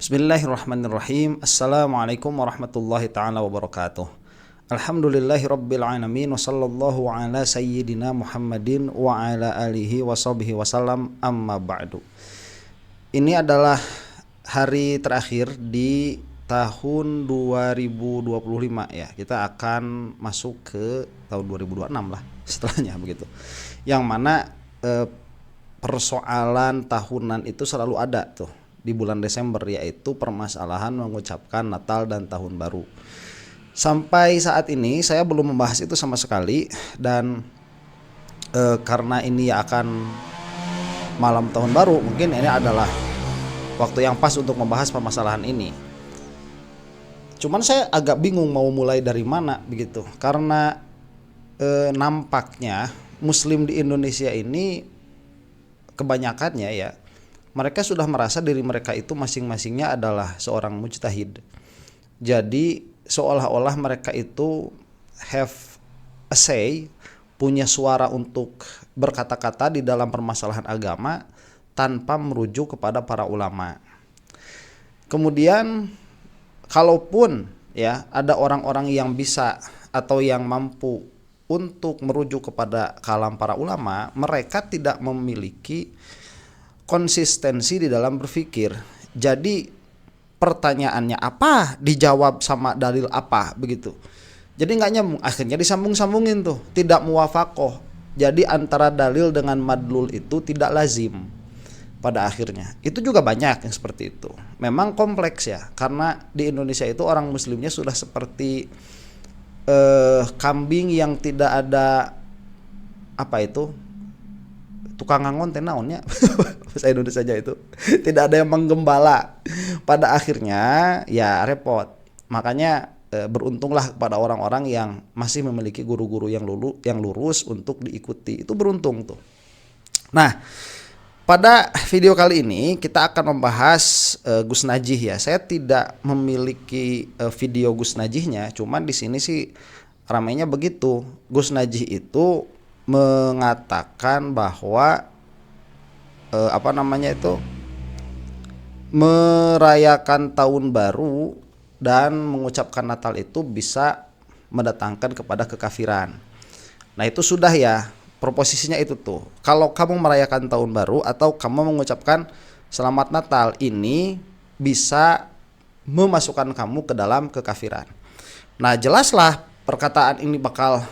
Bismillahirrahmanirrahim. Assalamualaikum warahmatullahi ta'ala wabarakatuh. Alhamdulillahi rabbil alamin. Wa sallallahu ala sayyidina Muhammadin wa ala alihi wa sahbihi wasallam, amma ba'du. Ini adalah hari terakhir di tahun 2025 ya. Kita akan masuk ke tahun 2026 lah setelahnya begitu. Yang mana persoalan tahunan itu selalu ada tuh di bulan Desember, yaitu permasalahan mengucapkan Natal dan Tahun Baru. Sampai saat ini saya belum membahas itu sama sekali, dan karena ini akan malam Tahun Baru, mungkin ini adalah waktu yang pas untuk membahas permasalahan ini. Cuman saya agak bingung mau mulai dari mana begitu, karena nampaknya Muslim di Indonesia ini kebanyakannya ya, mereka sudah merasa diri mereka itu masing-masingnya adalah seorang mujtahid. Jadi seolah-olah mereka itu have a say, punya suara untuk berkata-kata di dalam permasalahan agama tanpa merujuk kepada para ulama. Kemudian kalaupun ya ada orang-orang yang bisa atau yang mampu untuk merujuk kepada kalam para ulama, mereka tidak memiliki konsistensi di dalam berpikir. Jadi pertanyaannya apa, dijawab sama dalil apa begitu. Jadi nggak nyambung, akhirnya disambung-sambungin tuh, tidak muwafaqoh. Jadi antara dalil dengan madlul itu tidak lazim pada akhirnya. Itu juga banyak yang seperti itu. Memang kompleks ya, karena di Indonesia itu orang muslimnya sudah seperti kambing yang tidak ada tukang ngangon naonnya bahasa Indonesia saja itu tidak ada yang menggembala. Pada akhirnya ya repot. Makanya beruntunglah kepada orang-orang yang masih memiliki guru-guru yang lurus untuk diikuti. Itu beruntung tuh. Nah, pada video kali ini kita akan membahas Gus Najih ya. Saya tidak memiliki video Gus Najihnya, cuman di sini sih ramainya begitu. Gus Najih itu mengatakan bahwa merayakan tahun baru dan mengucapkan Natal itu bisa mendatangkan kepada kekafiran. Nah, itu sudah ya, proposisinya itu tuh. Kalau kamu merayakan tahun baru atau kamu mengucapkan selamat Natal, ini bisa memasukkan kamu ke dalam kekafiran. Nah, jelaslah perkataan ini bakal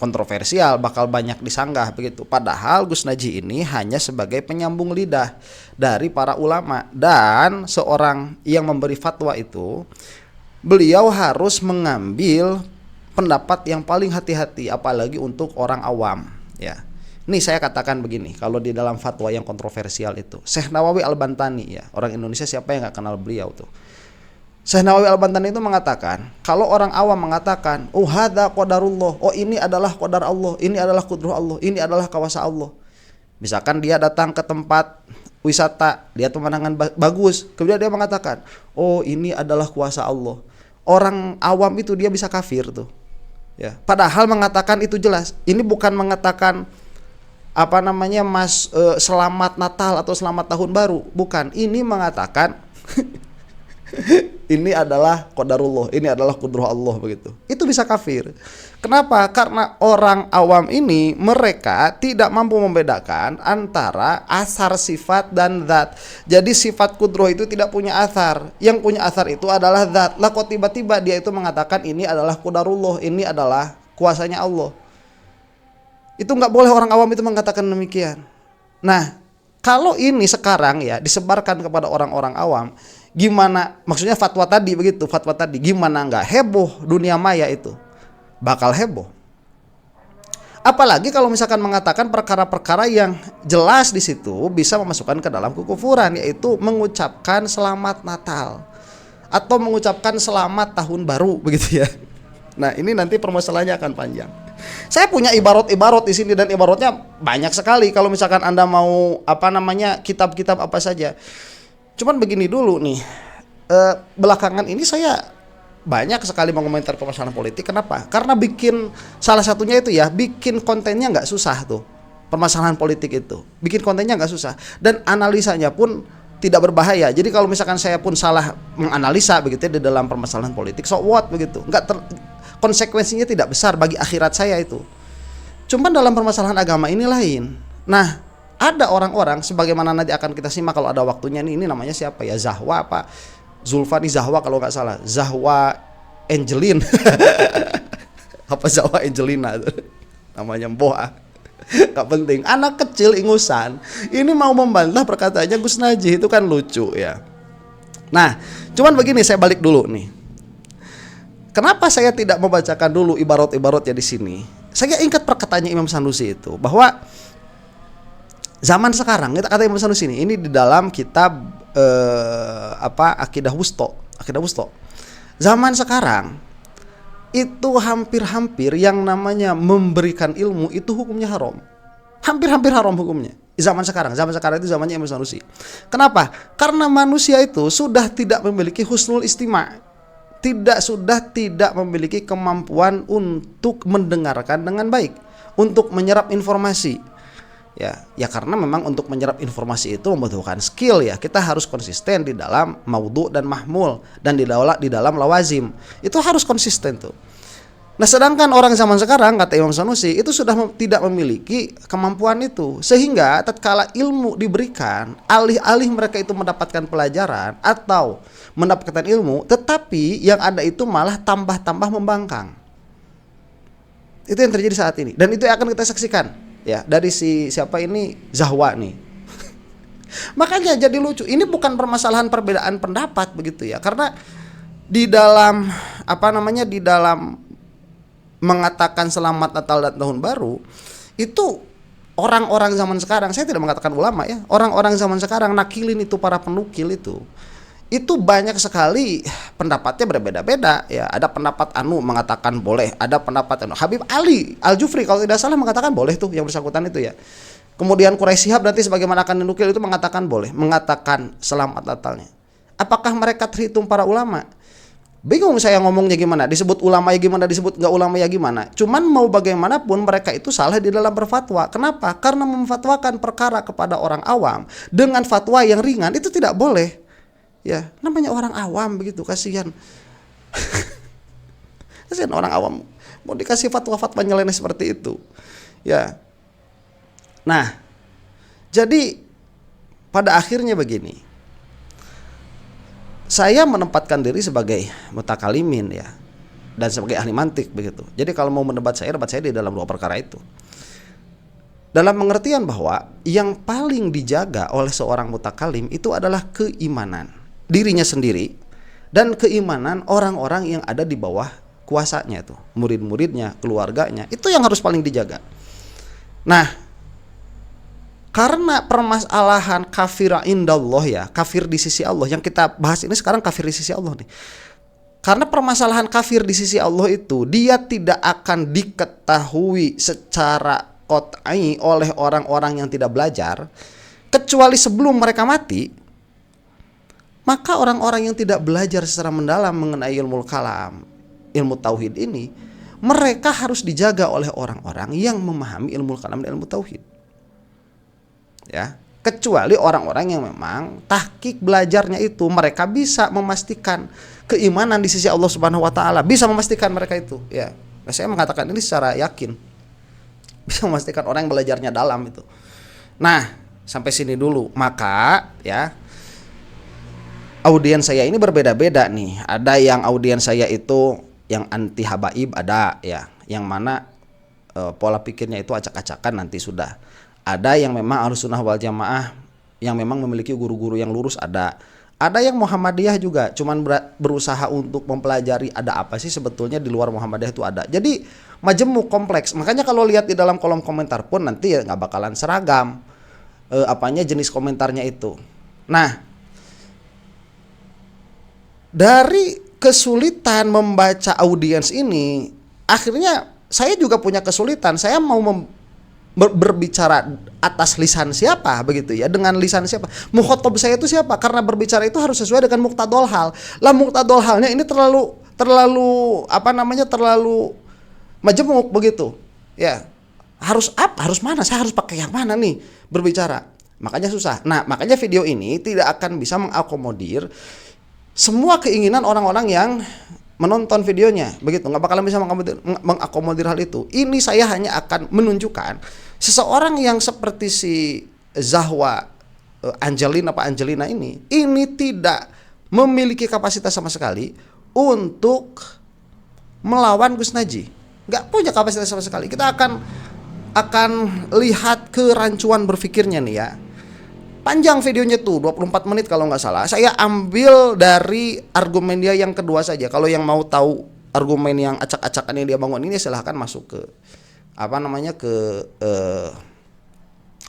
kontroversial, bakal banyak disanggah begitu. Padahal Gus Najih ini hanya sebagai penyambung lidah dari para ulama, dan seorang yang memberi fatwa itu beliau harus mengambil pendapat yang paling hati-hati, apalagi untuk orang awam ya. Ini saya katakan begini, kalau di dalam fatwa yang kontroversial itu, Syekh Nawawi Al-Bantani ya, orang Indonesia siapa yang nggak kenal beliau tuh. Syekh Nawawi Al-Bantani itu mengatakan, kalau orang awam mengatakan, oh hadza qadarullah, oh ini adalah qadar Allah, ini adalah qudrah Allah, ini adalah kuasa Allah. Misalkan dia datang ke tempat wisata, lihat pemandangan bagus, kemudian dia mengatakan, oh ini adalah kuasa Allah. Orang awam itu dia bisa kafir tuh. Ya, padahal mengatakan itu jelas. Ini bukan mengatakan selamat Natal atau selamat Tahun Baru, bukan. Ini mengatakan ini adalah qadarullah, ini adalah qudrah Allah begitu. Itu bisa kafir. Kenapa? Karena orang awam ini mereka tidak mampu membedakan antara asar sifat dan zat. Jadi sifat qudrah itu tidak punya asar. Yang punya asar itu adalah zat. Lah kok tiba-tiba dia itu mengatakan ini adalah qadarullah, ini adalah kuasanya Allah. Itu enggak boleh orang awam itu mengatakan demikian. Nah, kalau ini sekarang ya disebarkan kepada orang-orang awam, gimana, maksudnya fatwa tadi begitu, fatwa tadi gimana nggak heboh dunia maya itu, bakal heboh. Apalagi kalau misalkan mengatakan perkara-perkara yang jelas di situ bisa memasukkan ke dalam kekufuran, yaitu mengucapkan selamat Natal atau mengucapkan selamat Tahun Baru begitu ya. Nah, ini nanti permasalahannya akan panjang. Saya punya ibarat-ibarat di sini, dan ibaratnya banyak sekali kalau misalkan Anda mau kitab-kitab apa saja. Cuman begini dulu nih, belakangan ini saya banyak sekali mengomentar permasalahan politik. Kenapa? Karena salah satunya itu ya, bikin kontennya nggak susah tuh. Permasalahan politik itu bikin kontennya nggak susah, dan analisanya pun tidak berbahaya. Jadi kalau misalkan saya pun salah menganalisa begitu ya, di dalam permasalahan politik, so what begitu, konsekuensinya tidak besar bagi akhirat saya itu. Cuman dalam permasalahan agama ini lain. Nah, ada orang-orang sebagaimana nanti akan kita simak kalau ada waktunya nih, ini namanya siapa ya, Zahwa apa Zulfani Zahwa kalau nggak salah, Zahwa Angelin apa Zahwa Angelina namanya Boa. Gak penting, anak kecil ingusan ini mau membantah perkataannya Gus Najih, itu kan lucu ya. Nah, cuman begini, saya balik dulu nih. Kenapa saya tidak membacakan dulu ibarat-ibaratnya di sini? Saya ingat perkataannya Imam Sanusi itu, bahwa zaman sekarang, kita kata Imam Sanusi ini di dalam kitab Aqidah Wusto. Zaman sekarang itu hampir-hampir yang namanya memberikan ilmu itu hukumnya haram. Hampir-hampir haram hukumnya. Zaman sekarang itu zamannya Imam Sanusi. Kenapa? Karena manusia itu sudah tidak memiliki husnul istima'. Sudah tidak memiliki kemampuan untuk mendengarkan dengan baik, untuk menyerap informasi. Ya karena memang untuk menyerap informasi itu membutuhkan skill ya. Kita harus konsisten di dalam maudhu dan mahmul, dan di dalam lawazim. Itu harus konsisten tuh. Nah, sedangkan orang zaman sekarang, kata Imam Sanusi, itu sudah tidak memiliki kemampuan itu. Sehingga tatkala ilmu diberikan, alih-alih mereka itu mendapatkan pelajaran atau mendapatkan ilmu, tetapi yang ada itu malah tambah-tambah membangkang. Itu yang terjadi saat ini, dan itu yang akan kita saksikan ya dari siapa ini, Zahwa nih. Makanya jadi lucu, ini bukan permasalahan perbedaan pendapat begitu ya, karena di dalam di dalam mengatakan selamat Natal dan Tahun Baru itu orang-orang zaman sekarang, saya tidak mengatakan ulama ya, orang-orang zaman sekarang nakilin itu, para penukil itu banyak sekali pendapatnya berbeda-beda ya. Ada pendapat mengatakan boleh, ada pendapat Habib Ali Al-Jufri kalau tidak salah mengatakan boleh tuh, yang bersangkutan itu ya. Kemudian Quraisy Shihab nanti sebagaimana akan dinukil itu mengatakan boleh, mengatakan selamat Natalnya. Apakah mereka terhitung para ulama? Bingung saya ngomongnya gimana, disebut ulama ya gimana, disebut nggak ulama ya gimana. Cuman mau bagaimanapun mereka itu salah di dalam berfatwa. Kenapa? Karena memfatwakan perkara kepada orang awam dengan fatwa yang ringan itu tidak boleh. Ya, namanya orang awam begitu, kasihan. Kasihan orang awam mau dikasih fatwa-fatwa nyeleneh seperti itu. Ya. Nah, jadi pada akhirnya begini. Saya menempatkan diri sebagai mutakalimin ya, dan sebagai ahli mantik begitu. Jadi kalau mau debat saya di dalam dua perkara itu. Dalam pengertian bahwa yang paling dijaga oleh seorang mutakalim itu adalah keimanan dirinya sendiri dan keimanan orang-orang yang ada di bawah kuasanya itu, murid-muridnya, keluarganya. Itu yang harus paling dijaga. Nah, karena permasalahan kafir indallah ya, kafir di sisi Allah, yang kita bahas ini sekarang kafir di sisi Allah nih. Karena permasalahan kafir di sisi Allah itu dia tidak akan diketahui secara qat'i oleh orang-orang yang tidak belajar kecuali sebelum mereka mati. Maka orang-orang yang tidak belajar secara mendalam mengenai ilmu kalam, ilmu tauhid ini, mereka harus dijaga oleh orang-orang yang memahami ilmu kalam dan ilmu tauhid. Ya, kecuali orang-orang yang memang tahqiq belajarnya itu mereka bisa memastikan keimanan di sisi Allah Subhanahu wa taala, bisa memastikan mereka itu ya. Nah, saya mengatakan ini secara yakin. Bisa memastikan orang yang belajarnya dalam itu. Nah, sampai sini dulu. Maka ya, audiens saya ini berbeda-beda nih. Ada yang audiens saya itu yang anti habaib, ada ya, yang mana pola pikirnya itu acak-acakan nanti sudah. Ada yang memang Ahlussunnah wal Jamaah yang memang memiliki guru-guru yang lurus, ada yang Muhammadiyah juga, cuman berusaha untuk mempelajari ada apa sih sebetulnya di luar Muhammadiyah itu ada. Jadi majemuk, kompleks. Makanya kalau lihat di dalam kolom komentar pun nanti ya nggak bakalan seragam jenis komentarnya itu. Nah, dari kesulitan membaca audiens ini, akhirnya saya juga punya kesulitan. Saya mau berbicara atas lisan siapa begitu ya, dengan lisan siapa, mukhotob saya itu siapa, karena berbicara itu harus sesuai dengan muqtadol hal. Lah muqtadol halnya ini terlalu majemuk begitu ya. Harus mana, saya harus pakai yang mana nih berbicara. Makanya susah. Nah, makanya video ini tidak akan bisa mengakomodir semua keinginan orang-orang yang menonton videonya, begitu. Nggak bakalan bisa mengakomodir hal itu. Ini saya hanya akan menunjukkan seseorang yang seperti si Zahwa Angelina ini tidak memiliki kapasitas sama sekali untuk melawan Gus Najih. Nggak punya kapasitas sama sekali. Kita akan lihat kerancuan berpikirnya nih ya. Panjang videonya tuh 24 menit kalau nggak salah. Saya ambil dari argumen dia yang kedua saja. Kalau yang mau tahu argumen yang acak-acakan yang dia bangun ini, silahkan masuk ke ke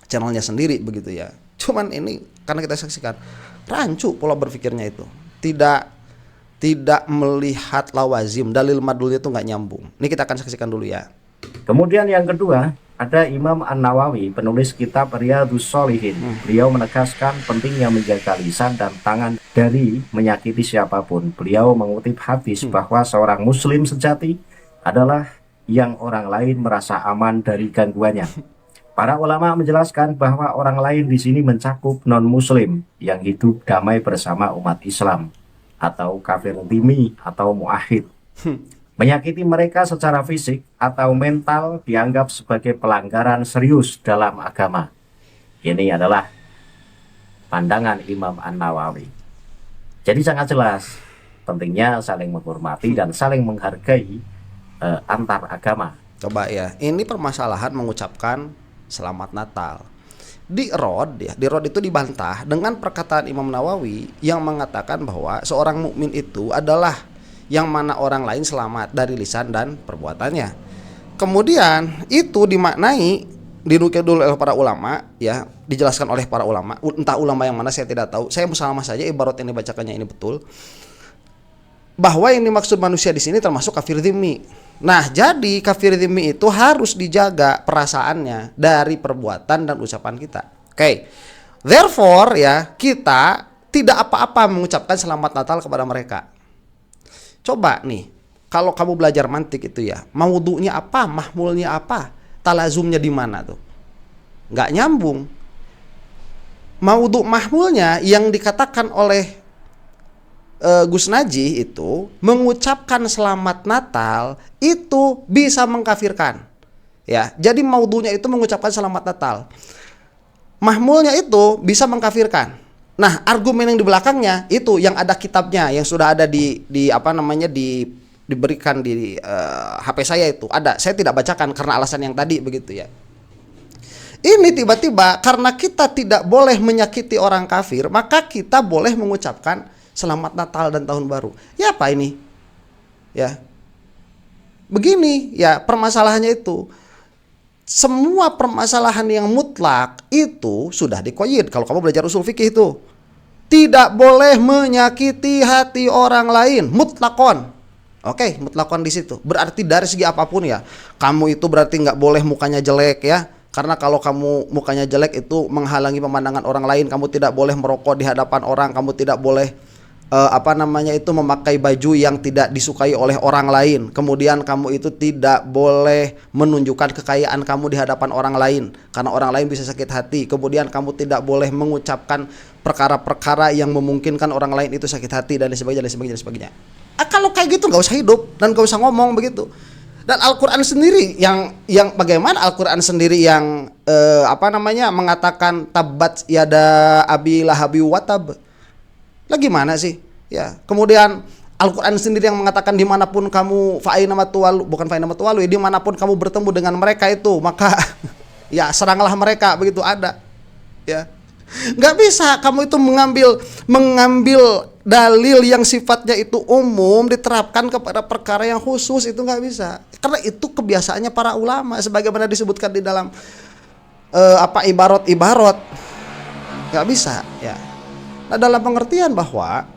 channelnya sendiri begitu ya. Cuman ini karena kita saksikan rancu pola berpikirnya itu. Tidak melihat lawazim, dalil madlulnya itu nggak nyambung. Ini kita akan saksikan dulu ya. Kemudian yang kedua, ada Imam An-Nawawi, penulis kitab Riyadhus Shalihin. Beliau menegaskan pentingnya menjaga lisan dan tangan dari menyakiti siapapun. Beliau mengutip hadis bahwa seorang muslim sejati adalah yang orang lain merasa aman dari gangguannya. Para ulama menjelaskan bahwa orang lain di sini mencakup non-muslim yang hidup damai bersama umat Islam, atau kafir dhimmi atau muahid. Menyakiti mereka secara fisik atau mental dianggap sebagai pelanggaran serius dalam agama. Ini adalah pandangan Imam An-Nawawi. Jadi sangat jelas pentingnya saling menghormati dan saling menghargai antar agama. Coba ya, ini permasalahan mengucapkan Selamat Natal. Di Rod itu dibantah dengan perkataan Imam Nawawi yang mengatakan bahwa seorang mukmin itu adalah yang mana orang lain selamat dari lisan dan perbuatannya. Kemudian itu dimaknai, dinukil dulu oleh para ulama ya, dijelaskan oleh para ulama, entah ulama yang mana saya tidak tahu. Saya musalama saja ibarat ini bacakannya ini betul. Bahwa yang dimaksud manusia di sini termasuk kafir dhimmi. Nah, jadi kafir dhimmi itu harus dijaga perasaannya dari perbuatan dan ucapan kita. Oke. Therefore ya, kita tidak apa-apa mengucapkan selamat Natal kepada mereka. Coba nih, kalau kamu belajar mantik itu ya, maudhu'nya apa, mahmulnya apa, talazumnya di mana tuh? Nggak nyambung. Maudhu' mahmulnya yang dikatakan oleh Gus Najih itu mengucapkan selamat Natal itu bisa mengkafirkan. Ya, jadi maudhu'nya itu mengucapkan selamat Natal. Mahmulnya itu bisa mengkafirkan. Nah, argumen yang di belakangnya itu yang ada kitabnya, yang sudah ada diberikan di HP saya itu ada. Saya tidak bacakan karena alasan yang tadi begitu ya. Ini tiba-tiba karena kita tidak boleh menyakiti orang kafir, maka kita boleh mengucapkan Selamat Natal dan Tahun Baru. Ya apa ini? Ya. Begini ya permasalahannya itu. Semua permasalahan yang mutlak itu sudah dikoyid. Kalau kamu belajar usul fikih itu, tidak boleh menyakiti hati orang lain, mutlakon. Oke, mutlakon di situ. Berarti dari segi apapun ya. Kamu itu berarti nggak boleh mukanya jelek ya. Karena kalau kamu mukanya jelek itu menghalangi pemandangan orang lain. Kamu tidak boleh merokok di hadapan orang. Kamu tidak boleh memakai baju yang tidak disukai oleh orang lain. Kemudian kamu itu tidak boleh menunjukkan kekayaan kamu di hadapan orang lain karena orang lain bisa sakit hati. Kemudian kamu tidak boleh mengucapkan perkara-perkara yang memungkinkan orang lain itu sakit hati dan sebagainya. Kalau kayak gitu nggak usah hidup dan nggak usah ngomong begitu. Dan Al-Quran sendiri yang bagaimana Al-Quran sendiri yang mengatakan tabat yada abi lahabi watab. Lah gimana sih? Ya. Kemudian Al-Quran sendiri yang mengatakan dimanapun kamu dimanapun kamu bertemu dengan mereka itu maka ya seranglah mereka begitu ada. Ya. Nggak bisa kamu itu mengambil dalil yang sifatnya itu umum diterapkan kepada perkara yang khusus, itu nggak bisa. Karena itu kebiasaannya para ulama sebagaimana disebutkan di dalam ibarat nggak bisa ya. Nah, dalam pengertian bahwa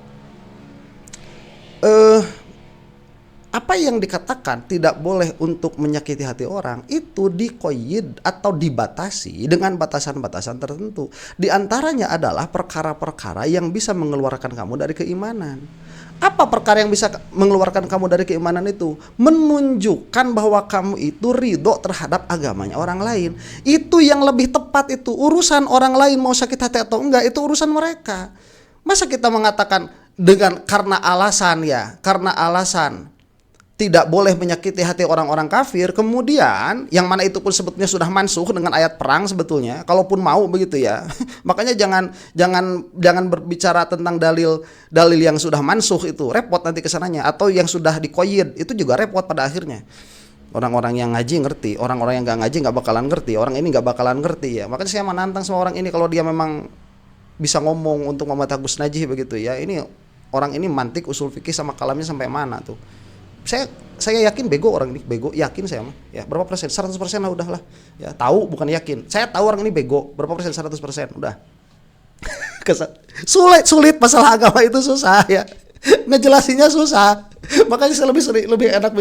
apa yang dikatakan tidak boleh untuk menyakiti hati orang itu dikoyid atau dibatasi dengan batasan-batasan tertentu. Di antaranya adalah perkara-perkara yang bisa mengeluarkan kamu dari keimanan. Apa perkara yang bisa mengeluarkan kamu dari keimanan itu? Menunjukkan bahwa kamu itu ridho terhadap agamanya orang lain. Itu yang lebih tepat itu. Urusan orang lain mau sakit hati atau enggak itu urusan mereka. Masa kita mengatakan karena alasan tidak boleh menyakiti hati orang-orang kafir, kemudian yang mana itu pun sebetulnya sudah mansuh dengan ayat perang sebetulnya, kalaupun mau begitu ya. Makanya jangan berbicara tentang dalil yang sudah mansuh, itu repot nanti kesananya, atau yang sudah dikoyid itu juga repot pada akhirnya. Orang-orang yang ngaji ngerti, orang-orang yang nggak ngaji nggak bakalan ngerti, orang ini nggak bakalan ngerti ya. Makanya saya menantang semua orang ini kalau dia memang bisa ngomong untuk membantah Gus Najih begitu ya. Ini orang ini mantik usul fikih sama kalamnya sampai mana tuh. Saya yakin bego orang ini, bego, yakin saya mah. Ya, berapa persen? 100% lah udahlah. Ya, tahu bukan yakin. Saya tahu orang ini bego, berapa persen? 100%, udah. Sulit masalah agama itu susah ya. Ngejelasinnya susah. Makanya saya lebih enak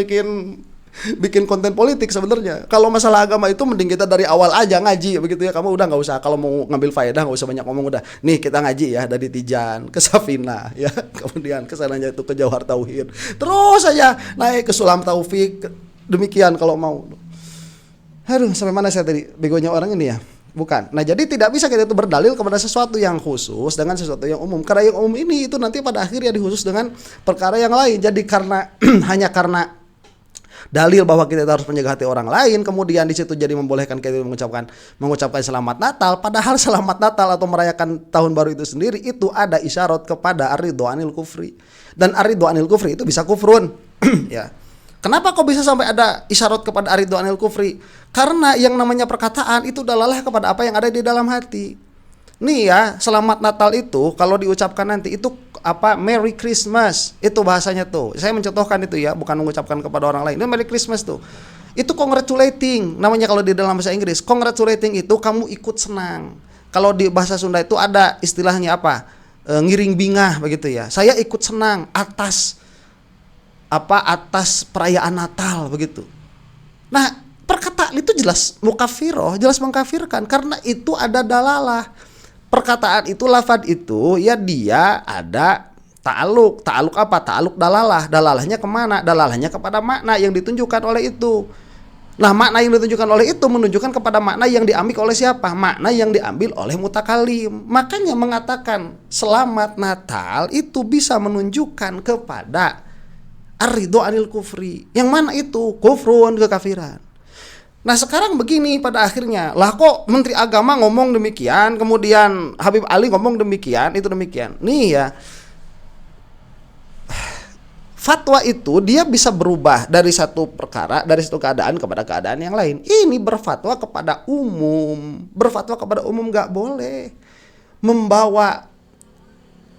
bikin konten politik sebenarnya. Kalau masalah agama itu mending kita dari awal aja ngaji begitu ya. Kamu udah nggak usah, kalau mau ngambil faedah nggak usah banyak ngomong, udah nih kita ngaji ya dari Tijan ke Safina ya, kemudian ke sananya itu ke Jauhar Tauhid, terus aja naik ke Sulam Taufik, demikian kalau mau. Aduh, sampai mana saya tadi? Begonya orang ini ya. Bukan. Nah, jadi tidak bisa kita itu berdalil kepada sesuatu yang khusus dengan sesuatu yang umum. Karena yang umum ini itu nanti pada akhirnya dikhusus dengan perkara yang lain. Jadi karena hanya karena dalil bahwa kita harus menjaga hati orang lain, kemudian di situ jadi membolehkan kita mengucapkan selamat Natal, padahal selamat Natal atau merayakan tahun baru itu sendiri itu ada isyarat kepada ar-ridho anil kufri. Dan ar-ridho anil kufri itu bisa kufrun. Ya. Kenapa kok bisa sampai ada isyarat kepada ar-ridho anil kufri? Karena yang namanya perkataan itu dalalah kepada apa yang ada di dalam hati. Nih ya, selamat Natal itu kalau diucapkan nanti itu apa, Merry Christmas, itu bahasanya tuh. Saya mencontohkan itu ya, bukan mengucapkan kepada orang lain. Itu Merry Christmas tuh. Itu congratulating, namanya kalau di dalam bahasa Inggris. Congratulating itu kamu ikut senang. Kalau di bahasa Sunda itu ada istilahnya apa? Ngiring bingah begitu ya. Saya ikut senang atas perayaan Natal begitu. Nah, perkataan itu jelas mukafiroh, jelas mengkafirkan karena itu ada dalalah. Perkataan itu, lafad itu ya dia ada ta'aluk apa? Ta'aluk dalalahnya kemana? Dalalahnya kepada makna yang ditunjukkan oleh itu. Nah, makna yang ditunjukkan oleh itu menunjukkan kepada makna yang diambil oleh siapa? Makna yang diambil oleh mutakalim. Makanya mengatakan selamat Natal itu bisa menunjukkan kepada ar-ridho anil kufri. Yang mana itu? Kufrun, kekafiran. Nah, sekarang begini pada akhirnya, lah kok Menteri Agama ngomong demikian, kemudian Habib Ali ngomong demikian, itu demikian. Nih ya, fatwa itu dia bisa berubah dari satu perkara, dari satu keadaan kepada keadaan yang lain. Ini berfatwa kepada umum, nggak boleh membawa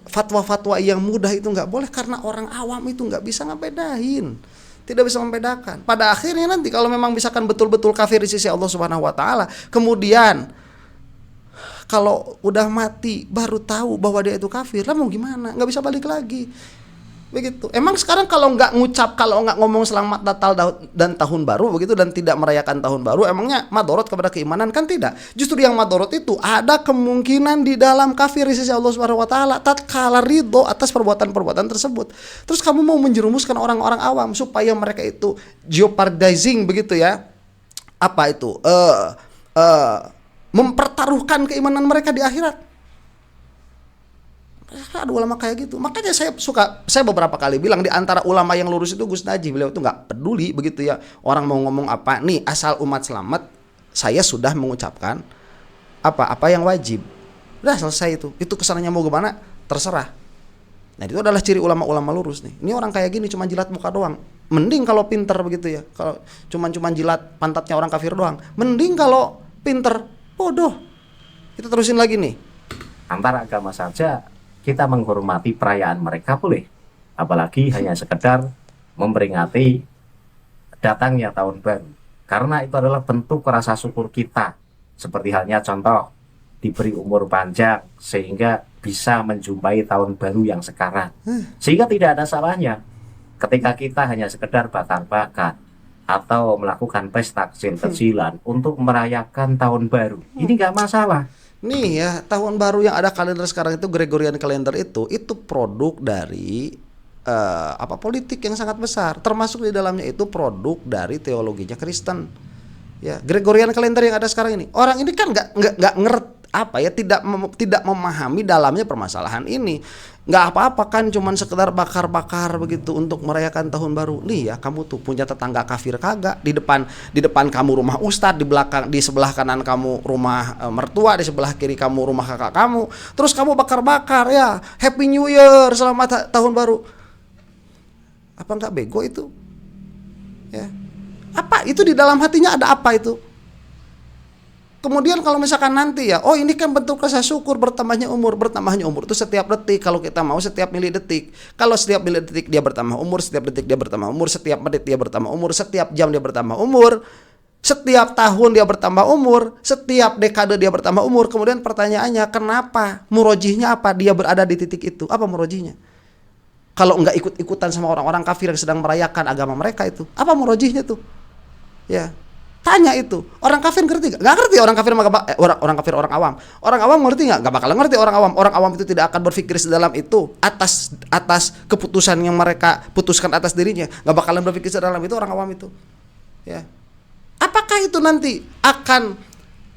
fatwa-fatwa yang mudah itu nggak boleh, karena orang awam itu nggak bisa ngebedain. Tidak bisa membedakan. Pada akhirnya nanti kalau memang misalkan betul-betul kafir di sisi Allah Subhanahu wa taala, kemudian kalau udah mati baru tahu bahwa dia itu kafir, lah mau gimana? Nggak bisa balik lagi. Begitu. Emang sekarang kalau nggak ngomong selamat Natal dan tahun baru begitu dan tidak merayakan tahun baru, emangnya madorot kepada keimanan? Kan tidak. Justru yang madorot itu ada kemungkinan di dalam kafir di sisi Allah Subhanahu wa taala tatkala ridho atas perbuatan-perbuatan tersebut. Terus kamu mau menjerumuskan orang-orang awam supaya mereka itu jeopardizing begitu ya. Apa itu? Mempertaruhkan keimanan mereka di akhirat. Ada ulama kayak gitu. Makanya saya beberapa kali bilang di antara ulama yang lurus itu Gus Najih. Beliau itu nggak peduli begitu ya orang mau ngomong apa. Nih, asal umat selamat, saya sudah mengucapkan apa yang wajib. Udah selesai itu. Itu kesananya mau gimana terserah. Nah, itu adalah ciri ulama-ulama lurus nih. Ini orang kayak gini cuma jilat muka doang. Mending kalau pinter begitu ya. Kalau cuma jilat pantatnya orang kafir doang. Mending kalau pinter bodoh. Kita terusin lagi nih. Antara agama saja kita menghormati perayaan mereka boleh, apalagi hanya sekedar memperingati datangnya tahun baru, karena itu adalah bentuk rasa syukur kita, seperti halnya contoh diberi umur panjang sehingga bisa menjumpai tahun baru yang sekarang, sehingga tidak ada salahnya Ketika kita hanya sekedar bakar-bakar atau melakukan pesta kecil-kecilan untuk merayakan tahun baru, ini nggak masalah. Nih ya, tahun baru yang ada kalender sekarang itu Gregorian calendar itu produk dari politik yang sangat besar. Termasuk di dalamnya itu produk dari teologinya Kristen. Ya, Gregorian calendar yang ada sekarang ini. Orang ini kan nggak ngerti tidak memahami dalamnya permasalahan ini. Nggak apa-apa kan cuman sekedar bakar-bakar begitu untuk merayakan tahun baru. Nih ya, kamu tuh punya tetangga kafir kagak? Di depan kamu rumah ustadz, di sebelah kanan kamu rumah mertua, di sebelah kiri kamu rumah kakak kamu. Terus kamu bakar-bakar ya, Happy New Year, selamat tahun baru. Apa nggak bego itu? Ya. Apa itu di dalam hatinya ada apa itu? Kemudian kalau misalkan nanti ya, oh ini kan bentuk rasa syukur bertambahnya umur itu setiap detik, kalau kita mau setiap milidetik. Kalau setiap milidetik dia bertambah umur, setiap detik dia bertambah umur, setiap menit dia bertambah umur, setiap jam dia bertambah umur, setiap tahun dia bertambah umur, setiap dekade dia bertambah umur. Kemudian pertanyaannya, kenapa? Murojihnya apa? Dia berada di titik itu. Apa murojihnya? Kalau enggak ikut-ikutan sama orang-orang kafir yang sedang merayakan agama mereka itu, apa murojihnya tuh? Ya. Tanya itu, orang kafir ngerti nggak? Nggak ngerti orang kafir, orang kafir, orang awam. Orang awam ngerti nggak? Nggak bakal ngerti orang awam. Orang awam itu tidak akan berpikir sedalam itu atas keputusan yang mereka putuskan atas dirinya. Nggak bakalan berpikir sedalam itu orang awam itu. Ya, apakah itu nanti akan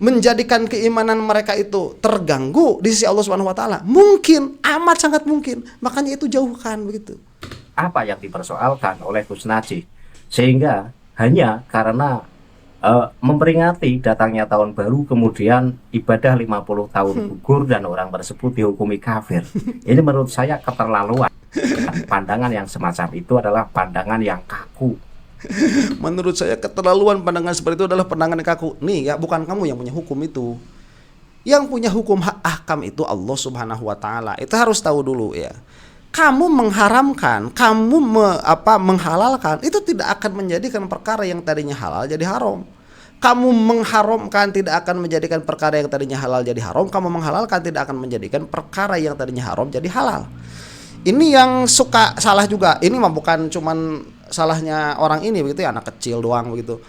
menjadikan keimanan mereka itu terganggu di sisi Allah Subhanahu Wa Taala? Mungkin, amat sangat mungkin. Makanya itu jauhkan begitu. Apa yang dipersoalkan oleh Gus Najih, sehingga hanya karena memperingati datangnya tahun baru kemudian ibadah 50 tahun gugur dan orang tersebut dihukumi kafir. Ini menurut saya keterlaluan. Pandangan yang semacam itu adalah pandangan yang kaku. Menurut saya keterlaluan pandangan seperti itu adalah pandangan yang kaku. Nih ya, bukan kamu yang punya hukum itu. Yang punya hukum ahkam itu Allah Subhanahu Wa Taala. Itu harus tahu dulu ya. Kamu mengharamkan, menghalalkan, itu tidak akan menjadikan perkara yang tadinya halal jadi haram. Kamu mengharamkan tidak akan menjadikan perkara yang tadinya halal jadi haram. Kamu menghalalkan tidak akan menjadikan perkara yang tadinya haram jadi halal. Ini yang suka salah juga. Ini mah bukan cuman salahnya orang ini begitu ya, anak kecil doang begitu.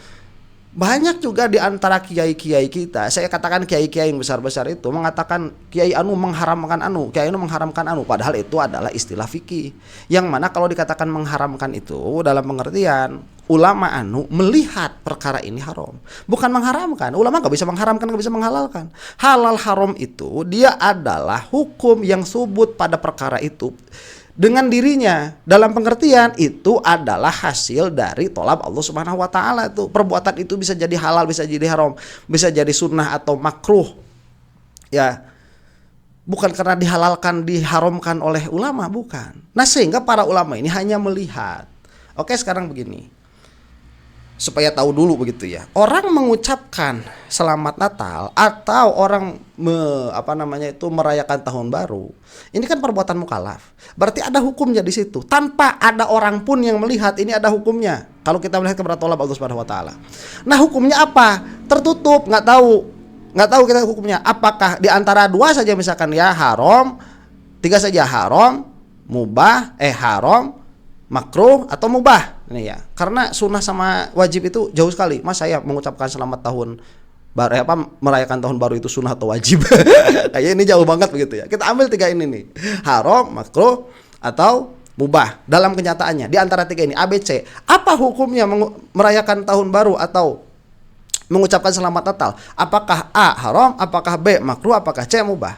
Banyak juga di antara kiai-kiai kita, saya katakan kiai-kiai yang besar-besar itu mengatakan kiai anu mengharamkan anu, kiai anu mengharamkan anu, padahal itu adalah istilah fikih. Yang mana kalau dikatakan mengharamkan itu dalam pengertian ulama anu melihat perkara ini haram, bukan mengharamkan. Ulama nggak bisa mengharamkan, nggak bisa menghalalkan. Halal haram itu dia adalah hukum yang subut pada perkara itu dengan dirinya, dalam pengertian itu adalah hasil dari tolab Allah Subhanahu Wa Taala. Itu perbuatan itu bisa jadi halal, bisa jadi haram, bisa jadi sunnah atau makruh, ya bukan karena dihalalkan diharamkan oleh ulama, bukan. Nah sehingga para ulama ini hanya melihat. Oke, sekarang begini, supaya tahu dulu begitu ya, orang mengucapkan selamat Natal atau orang merayakan tahun baru, ini kan perbuatan mukallaf. Berarti ada hukumnya di situ. Tanpa ada orang pun yang melihat, ini ada hukumnya. Kalau kita melihat kepada tolab Allah Subhanahu Wa Taala. Nah hukumnya apa? Tertutup, nggak tahu kita hukumnya. Apakah di antara dua saja misalkan ya haram, tiga saja haram, mubah, haram, makruh atau mubah. Ini ya. Karena sunnah sama wajib itu jauh sekali. Mas saya mengucapkan selamat tahun baru merayakan tahun baru itu sunnah atau wajib? Kayaknya ini jauh banget begitu ya. Kita ambil tiga ini nih. Haram, makruh atau mubah dalam kenyataannya. Di antara tiga ini ABC, apa hukumnya merayakan tahun baru atau mengucapkan selamat Natal? Apakah A haram, apakah B makruh, apakah C mubah?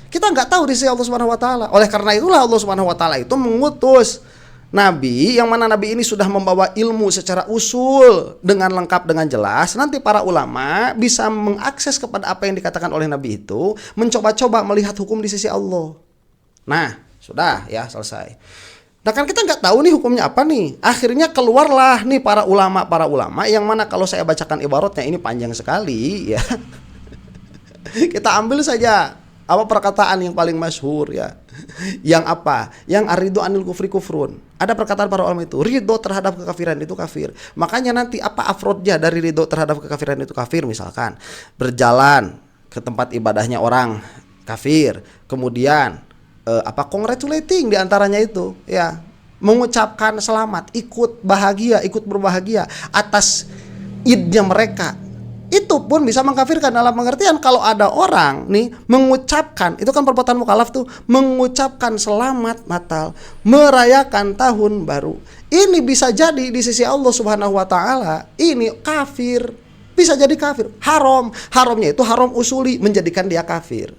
Kita nggak tahu di sisi Allah Subhanahu Wa Taala. Oleh karena itulah Allah Subhanahu Wa Taala itu mengutus Nabi, yang mana Nabi ini sudah membawa ilmu secara usul dengan lengkap, dengan jelas. Nanti para ulama bisa mengakses kepada apa yang dikatakan oleh Nabi itu, mencoba-coba melihat hukum di sisi Allah. Nah, sudah ya, selesai. Nah kan kita nggak tahu nih hukumnya apa nih. Akhirnya keluarlah nih para ulama yang mana kalau saya bacakan ibaratnya ini panjang sekali ya. Kita ambil saja apa perkataan yang paling masyhur ya. Yang apa? Yang aridu anil kufri kufrun. Ada perkataan para ulama itu, ridho terhadap kekafiran itu kafir. Makanya nanti apa afrodnya dari ridho terhadap kekafiran itu kafir? Misalkan berjalan ke tempat ibadahnya orang kafir, kemudian congratulating di antaranya itu ya, mengucapkan selamat, ikut bahagia, ikut berbahagia atas idnya mereka. Itu pun bisa mengkafirkan dalam pengertian kalau ada orang nih mengucapkan, itu kan perbuatan mukallaf tuh, mengucapkan selamat Natal, merayakan tahun baru. Ini bisa jadi di sisi Allah Subhanahu wa taala ini kafir. Bisa jadi kafir, haram. Haramnya itu haram usuli, menjadikan dia kafir.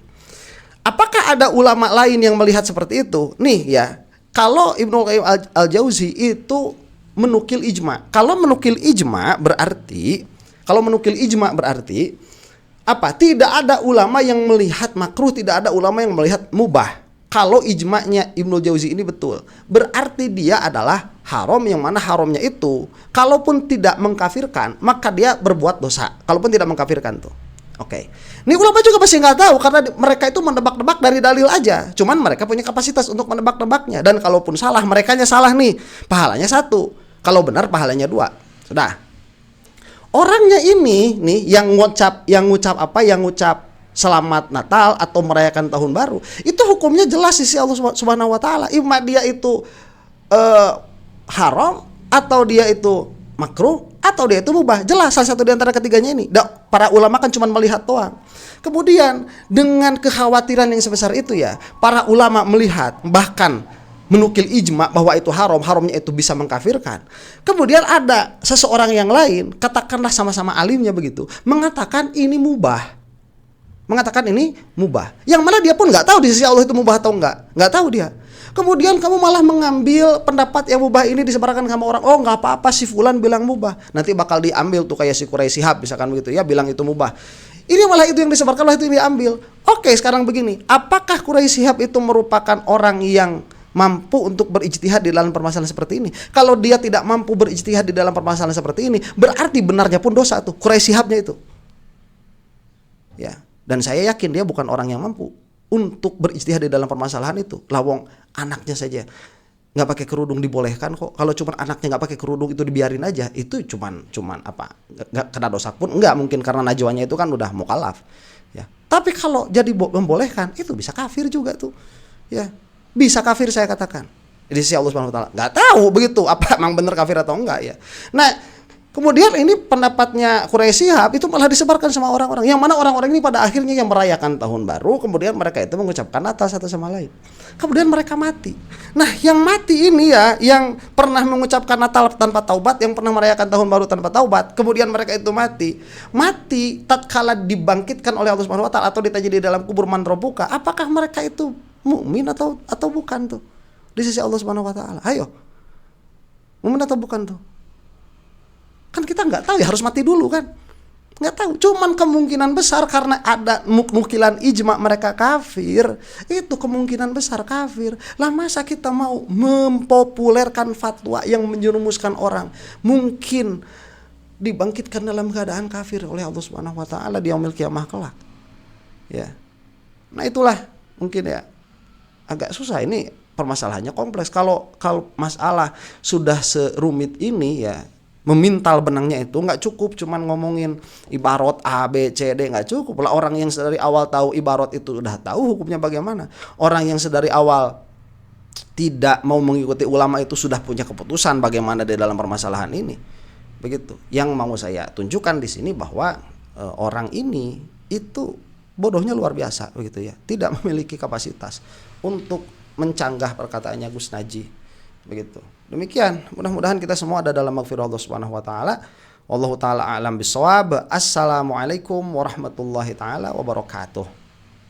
Apakah ada ulama lain yang melihat seperti itu? Nih ya, kalau Ibnu Qayyim al-Jauzi itu menukil ijma. Kalau menukil ijma berarti apa? Tidak ada ulama yang melihat makruh, tidak ada ulama yang melihat mubah. Kalau ijma'nya Ibnu Jauzi ini betul, berarti dia adalah haram, yang mana haramnya itu kalaupun tidak mengkafirkan, maka dia berbuat dosa. Kalaupun tidak mengkafirkan tuh. Oke. Ini ulama juga pasti nggak tahu karena mereka itu menebak-nebak dari dalil aja. Cuman mereka punya kapasitas untuk menebak-nebaknya, dan kalaupun salah, merekanya salah nih, pahalanya 1. Kalau benar pahalanya 2. Sudah. Orangnya ini nih yang ngucap selamat Natal atau merayakan tahun baru, itu hukumnya jelas di sisi Allah Subhanahu wa taala. Imma dia itu haram, atau dia itu makruh, atau dia itu mubah. Jelas salah satu di antara ketiganya ini. Para ulama kan cuma melihat doang. Kemudian dengan kekhawatiran yang sebesar itu ya, para ulama melihat, bahkan menukil ijma bahwa itu haram, haramnya itu bisa mengkafirkan. Kemudian ada seseorang yang lain, katakanlah sama-sama alimnya begitu, mengatakan ini mubah. Yang mana dia pun nggak tahu di sisi Allah itu mubah atau nggak tahu dia. Kemudian kamu malah mengambil pendapat yang mubah ini disebarkan sama orang. Oh, nggak apa-apa, si fulan bilang mubah. Nanti bakal diambil tuh kayak si Quraisy Shihab misalkan begitu ya, bilang itu mubah. Ini malah itu yang disebarkan, malah itu yang diambil. Oke, sekarang begini, apakah Quraisy Shihab itu merupakan orang yang mampu untuk berijtihad di dalam permasalahan seperti ini? Kalau dia tidak mampu berijtihad di dalam permasalahan seperti ini, berarti benarnya pun dosa tuh Quraisy Shihabnya itu. Ya. Dan saya yakin dia bukan orang yang mampu untuk berijtihad di dalam permasalahan itu. Lawong anaknya saja nggak pakai kerudung dibolehkan kok. Kalau cuma anaknya nggak pakai kerudung itu dibiarin aja, itu cuman apa? Nggak kena dosa pun nggak mungkin, karena najwanya itu kan udah mukallaf. Ya. Tapi kalau jadi membolehkan, itu bisa kafir juga tuh. Ya, bisa kafir saya katakan. Di sisi Allah Subhanahu wa taala. Nggak tahu begitu apa emang benar kafir atau enggak ya. Nah, kemudian ini pendapatnya Quraisy Shihab itu malah disebarkan sama orang-orang, yang mana orang-orang ini pada akhirnya yang merayakan tahun baru, kemudian mereka itu mengucapkan Natal satu sama lain. Kemudian mereka mati. Nah, yang mati ini ya, yang pernah mengucapkan Natal tanpa taubat, yang pernah merayakan tahun baru tanpa taubat, kemudian mereka itu mati tatkala dibangkitkan oleh Allah Subhanahu wa taala atau ditaji di dalam kubur manrobuka, apakah mereka itu mukmin atau bukan tuh di sisi Allah Subhanahu wa taala? Ayo. Mukmin atau bukan tuh? Kan kita nggak tahu ya, harus mati dulu kan, nggak tahu. Cuman kemungkinan besar karena ada nukilan ijma mereka kafir, itu kemungkinan besar kafir. Lah masa kita mau mempopulerkan fatwa yang menjerumuskan orang mungkin dibangkitkan dalam keadaan kafir oleh Allah Subhanahu wa taala di yaumil qiyamah kelak. Ya. Nah, itulah mungkin ya agak susah, ini permasalahannya kompleks. Kalau masalah sudah serumit ini ya, memintal benangnya itu nggak cukup cuman ngomongin ibarat A, B, C, D, nggak cukup lah. Orang yang sedari awal tahu ibarat itu udah tahu hukumnya bagaimana. Orang yang sedari awal tidak mau mengikuti ulama itu sudah punya keputusan bagaimana di dalam permasalahan ini. Begitu. Yang mau saya tunjukkan di sini bahwa orang ini itu bodohnya luar biasa begitu ya. Tidak memiliki kapasitas untuk mencanggah perkataannya Gus Naji. Begitu. Demikian, mudah-mudahan kita semua ada dalam maghfirah Allah Subhanahu wa taala. Wallahu taala a'lam bissawab. Assalamualaikum warahmatullahi taala wabarakatuh.